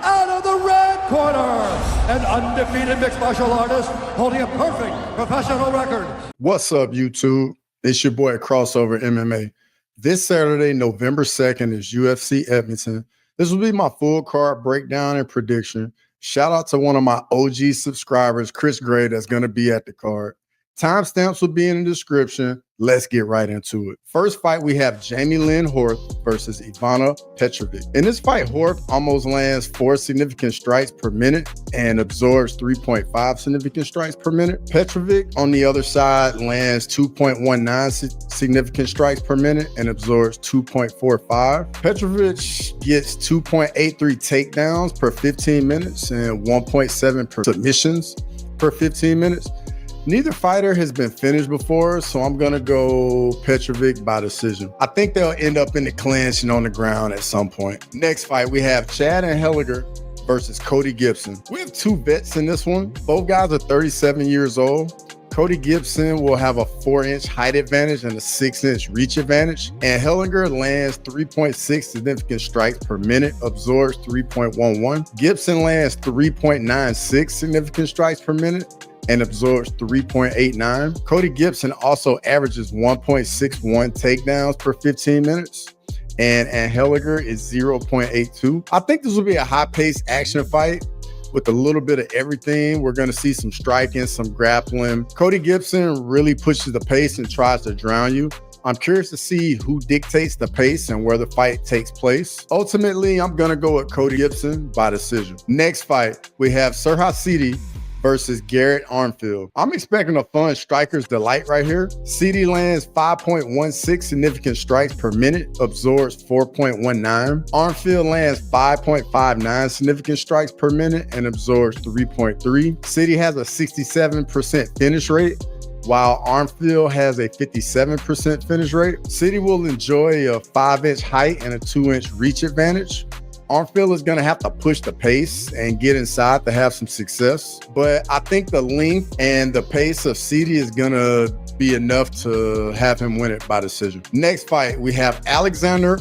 out of the red corner, an undefeated mixed martial artist holding a perfect professional record. What's up, YouTube? It's your boy Crossover MMA. This Saturday, November 2nd, is UFC Edmonton. This will be my full card breakdown and prediction. Shout out to one of my OG subscribers, Chris Gray, that's going to be at the card. Timestamps will be in the description. Let's get right into it. First fight, we have Jamey-Lyn Horth versus Ivana Petrovic. In this fight, Horth almost lands 4 significant strikes per minute and absorbs 3.5 significant strikes per minute. Petrovic, on the other side, lands 2.19 significant strikes per minute and absorbs 2.45. Petrovic gets 2.83 takedowns per 15 minutes and 1.7 per submissions per 15 minutes. Neither fighter has been finished before, so I'm going to go Petrovic by decision. I think they'll end up in the clinch and on the ground at some point. Next fight, we have Chad Anheliger versus Cody Gibson. We have 2 vets in this one. Both guys are 37 years old. Cody Gibson will have a 4-inch height advantage and a 6-inch reach advantage. Anheliger lands 3.6 significant strikes per minute, absorbs 3.11. Gibson lands 3.96 significant strikes per minute and absorbs 3.89. Cody Gibson also averages 1.61 takedowns per 15 minutes, and Anheliger is 0.82. I think this will be a high-paced action fight with a little bit of everything. We're going to see some striking, some grappling. Cody Gibson really pushes the pace and tries to drown you. I'm curious to see who dictates the pace and where the fight takes place. Ultimately, I'm going to go with Cody Gibson by decision. Next fight, we have Serhiy versus Garret Armfield. I'm expecting a fun striker's delight right here. Sidey lands 5.16 significant strikes per minute, absorbs 4.19. Armfield lands 5.59 significant strikes per minute and absorbs 3.3. Sidey has a 67% finish rate, while Armfield has a 57% finish rate. Sidey will enjoy a 5-inch height and a 2-inch reach advantage. Armfield is going to have to push the pace and get inside to have some success. But I think the length and the pace of Sidey is going to be enough to have him win it by decision. Next fight, we have Alexandr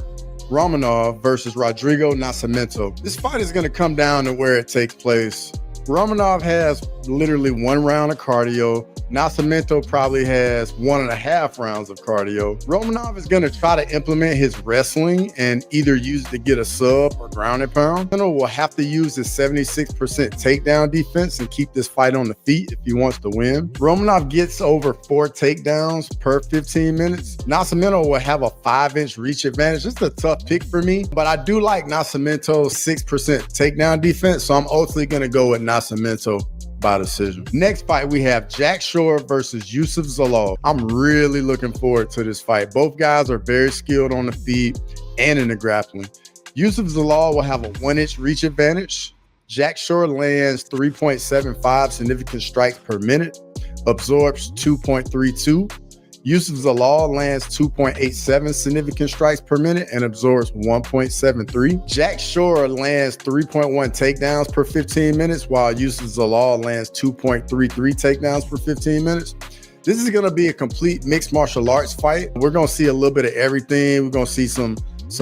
Romanov versus Rodrigo Nascimento. This fight is going to come down to where it takes place. Romanov has literally 1 round of cardio. Nascimento probably has 1.5 rounds of cardio. Romanov is going to try to implement his wrestling and either use it to get a sub or ground and pound. Nascimento will have to use his 76% takedown defense and keep this fight on the feet if he wants to win. Romanov gets over 4 takedowns per 15 minutes. Nascimento will have a 5-inch reach advantage. It's a tough pick for me, but I do like Nascimento's 6% takedown defense, so I'm ultimately going to go with Nascimento by decision. Next fight, we have Jack Shore versus Youssef Zalal. I'm really looking forward to this fight. Both guys are very skilled on the feet and in the grappling. Youssef Zalal will have a 1-inch reach advantage. Jack Shore lands 3.75 significant strikes per minute, absorbs 2.32. Youssef Zalal lands 2.87 significant strikes per minute and absorbs 1.73. Jack Shore lands 3.1 takedowns per 15 minutes, while Youssef Zalal lands 2.33 takedowns per 15 minutes. This is going to be a complete mixed martial arts fight. We're going to see a little bit of everything. We're going to see some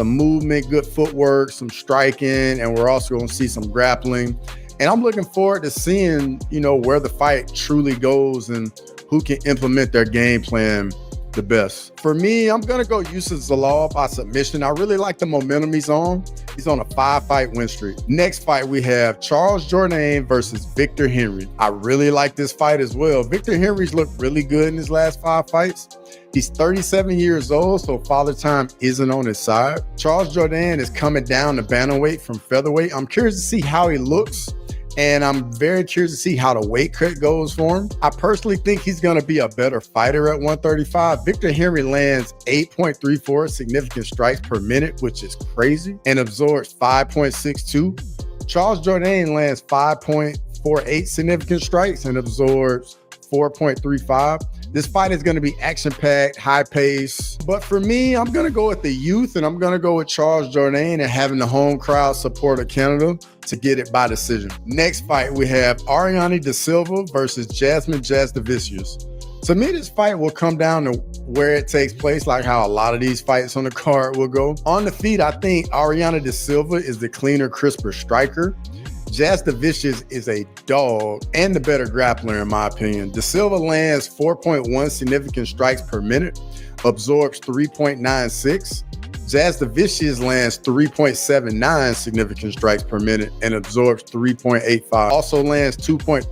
movement, good footwork, some striking, and we're also going to see some grappling. And I'm looking forward to seeing, where the fight truly goes and who can implement their game plan the best. For me, I'm going to go Youssef Zalal by submission. I really like the momentum he's on. He's on a 5-fight win streak. Next fight, we have Charles Jourdain versus Victor Henry. I really like this fight as well. Victor Henry's looked really good in his last 5 fights. He's 37 years old, so father time isn't on his side. Charles Jourdain is coming down to bantamweight from featherweight. I'm curious to see how he looks, and I'm very curious to see how the weight cut goes for him. I personally think he's going to be a better fighter at 135. Victor Henry lands 8.34 significant strikes per minute, which is crazy, and absorbs 5.62. Charles Jourdain lands 5.48 significant strikes and absorbs 4.35. This fight is going to be action-packed, high-paced. But for me, I'm going to go with the youth, and I'm going to go with Charles Jourdain and having the home crowd support of Canada to get it by decision. Next fight, we have Ariane de Silva versus Jasmine Jasudavicius. To me, this fight will come down to where it takes place, like how a lot of these fights on the card will go. On the feet, I think Ariane de Silva is the cleaner, crisper striker. Jasudavicius is a dog and the better grappler, in my opinion. De Silva lands 4.1 significant strikes per minute, absorbs 3.96. Jasudavicius lands 3.79 significant strikes per minute and absorbs 3.85. Also lands 2.39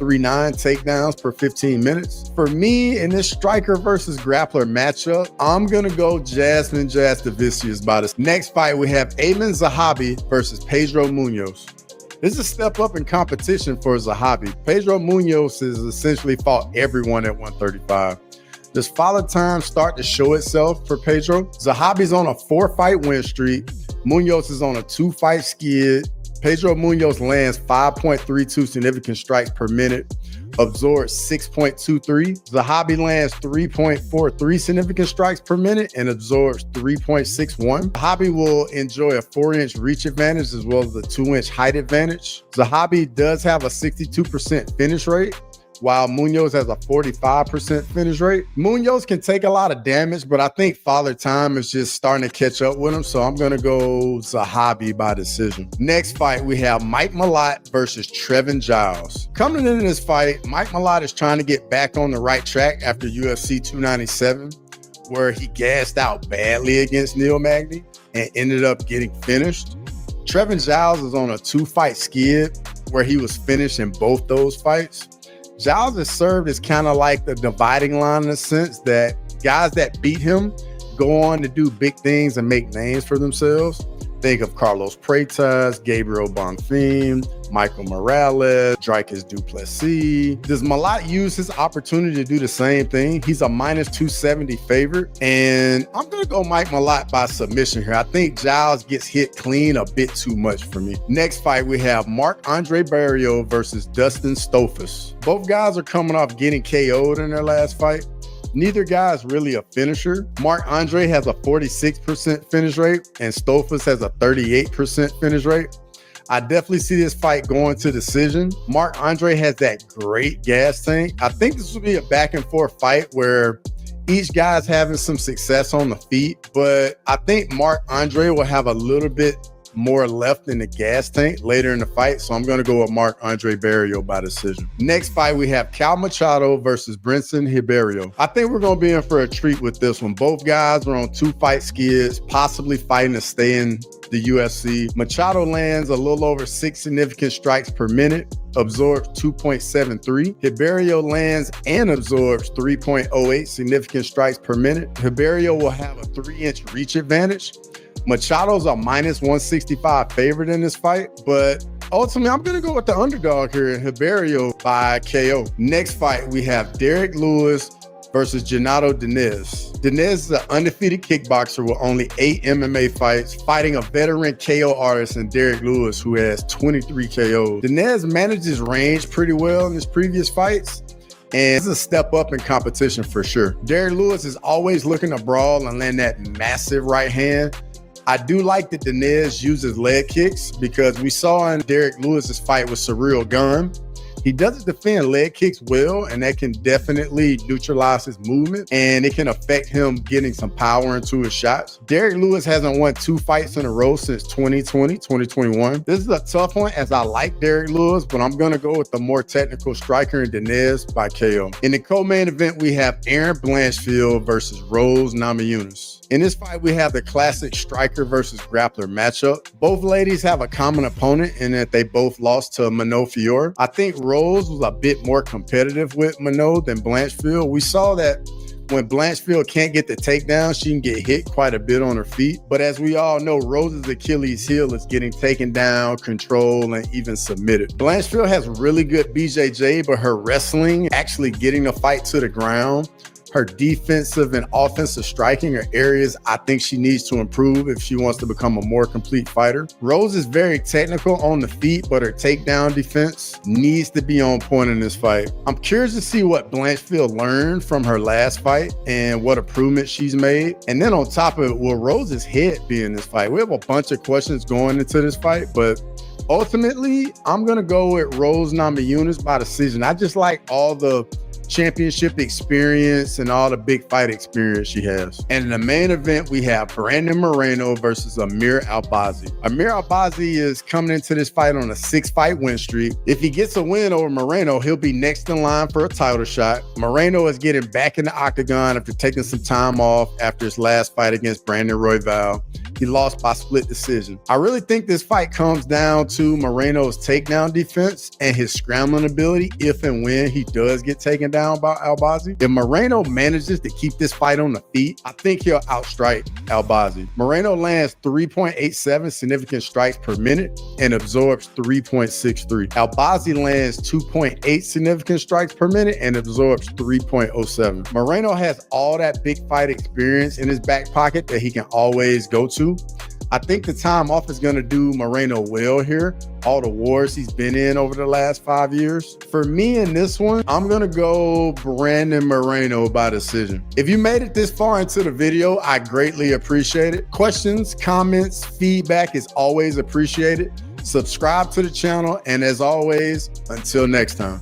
takedowns per 15 minutes. For me, in this striker versus grappler matchup, I'm going to go Jasmine Jasudavicius by this. Next fight, we have Aiemann Zahabi versus Pedro Munhoz. This is a step up in competition for Zahabi. Pedro Munhoz has essentially fought everyone at 135. Does Father Time start to show itself for Pedro? Zahabi's on a 4-fight win streak. Munhoz is on a 2-fight skid. Pedro Munhoz lands 5.32 significant strikes per minute, absorbs 6.23. Zahabi lands 3.43 significant strikes per minute and absorbs 3.61. Zahabi will enjoy a 4-inch reach advantage as well as a 2-inch height advantage. Zahabi does have a 62% finish rate, while Munhoz has a 45% finish rate. Munhoz can take a lot of damage, but I think Father Time is just starting to catch up with him, so I'm going to go Zahabi by decision. Next fight, we have Mike Malott versus Trevin Giles. Coming into this fight, Mike Malott is trying to get back on the right track after UFC 297, where he gassed out badly against Neil Magny and ended up getting finished. Trevin Giles is on a 2-fight skid where he was finished in both those fights. Giles has served as kind of like the dividing line in the sense that guys that beat him go on to do big things and make names for themselves. Think of Carlos Freitas, Gabriel Bonfim, Michael Morales, Dricus du Plessis. Does Malott use his opportunity to do the same thing? He's a -270 favorite, and I'm going to go Mike Malott by submission here. I think Giles gets hit clean a bit too much for me. Next fight, we have Marc-Andre Barriault versus Dustin Stolfus. Both guys are coming off getting KO'd in their last fight. Neither guy is really a finisher. Marc-Andre has a 46% finish rate and Stolfus has a 38% finish rate. I definitely see this fight going to decision. Marc-Andre has that great gas tank. I think this will be a back and forth fight where each guy's having some success on the feet, but I think Marc-Andre will have a little bit more left in the gas tank later in the fight, so I'm going to go with Marc-Andre Barriault by decision. Next fight, we have Cal Machado versus Brenson Ribeiro. I think we're going to be in for a treat with this one. Both guys are on 2-fight skids, possibly fighting to stay in the UFC. Machado lands a little over 6 significant strikes per minute, absorbs 2.73. Ribeiro lands and absorbs 3.08 significant strikes per minute. Ribeiro will have a 3-inch reach advantage. Machado's a -165 favorite in this fight, but ultimately I'm going to go with the underdog here, Ribeiro by KO. Next fight, we have Derek Lewis versus Genado Diniz. Diniz is an undefeated kickboxer with only 8 MMA fights, fighting a veteran KO artist in Derek Lewis, who has 23 KOs. Diniz managed his range pretty well in his previous fights, and it's a step up in competition for sure. Derek Lewis is always looking to brawl and land that massive right hand. I do like that Diniz uses leg kicks because we saw in Derek Lewis's fight with Serhiy Gunn, he doesn't defend leg kicks well, and that can definitely neutralize his movement, and it can affect him getting some power into his shots. Derek Lewis hasn't won 2 fights in a row since 2020, 2021. This is a tough one as I like Derek Lewis, but I'm going to go with the more technical striker in Diniz by KO. In the co-main event, we have Erin Blanchfield versus Rose Namajunas. In this fight, we have the classic striker versus grappler matchup. Both ladies have a common opponent in that they both lost to Munhoz Fiore. I think Rose was a bit more competitive with Munhoz than Blanchfield. We saw that when Blanchfield can't get the takedown, she can get hit quite a bit on her feet. But as we all know, Rose's Achilles heel is getting taken down, controlled, and even submitted. Blanchfield has really good BJJ, but her wrestling, actually getting the fight to the ground, her defensive and offensive striking are areas I think she needs to improve if she wants to become a more complete fighter. Rose is very technical on the feet, but her takedown defense needs to be on point in this fight. I'm curious to see what Blanchfield learned from her last fight and what improvements she's made. And then on top of it, will Rose's head be in this fight? We have a bunch of questions going into this fight, but ultimately, I'm going to go with Rose Namajunas by decision. I just like all the championship experience and all the big fight experience she has. And in the main event, we have Brandon Moreno versus Amir Albazi. Amir Albazi is coming into this fight on a 6-fight win streak. If he gets a win over Moreno, he'll be next in line for a title shot. Moreno is getting back in the octagon after taking some time off after his last fight against Brandon Royval. He lost by split decision. I really think this fight comes down to Moreno's takedown defense and his scrambling ability if and when he does get taken down by Albazi. If Moreno manages to keep this fight on the feet, I think he'll outstrike Albazi. Moreno lands 3.87 significant strikes per minute and absorbs 3.63. Albazi lands 2.8 significant strikes per minute and absorbs 3.07. Moreno has all that big fight experience in his back pocket that he can always go to. I think the time off is going to do Moreno well here. All the wars he's been in over the last 5 years. For me in this one, I'm going to go Brandon Moreno by decision. If you made it this far into the video, I greatly appreciate it. Questions, comments, feedback is always appreciated. Subscribe to the channel, and as always, until next time.